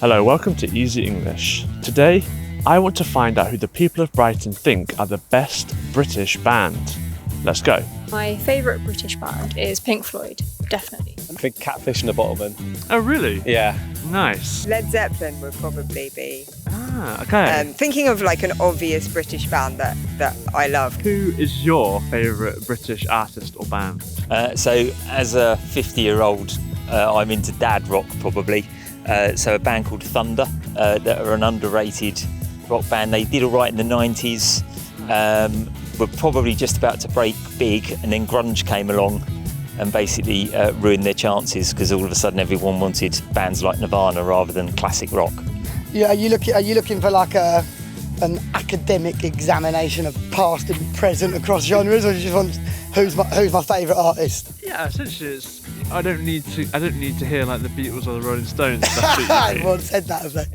Hello, welcome to Easy English. Today, I want to find out who the people of Brighton think are the best British band. Let's go. My favourite British band is Pink Floyd, definitely. I think Catfish and the Bottlemen. Oh, really? Yeah. Nice. Led Zeppelin would probably be. Okay. Thinking of like an obvious British band that I love. Who is your favourite British artist or band? So as a 50-year-old, I'm into dad rock probably. So a band called Thunder, that are an underrated rock band. They did all right in the 90s, were probably just about to break big, and then grunge came along and basically ruined their chances because all of a sudden everyone wanted bands like Nirvana rather than classic rock. Yeah, are you looking for like an academic examination of past and present across genres, or do you just want who's my favourite artist? Yeah, essentially, I don't need to hear like the Beatles or the Rolling Stones. That's what you mean. Everyone said that, have they?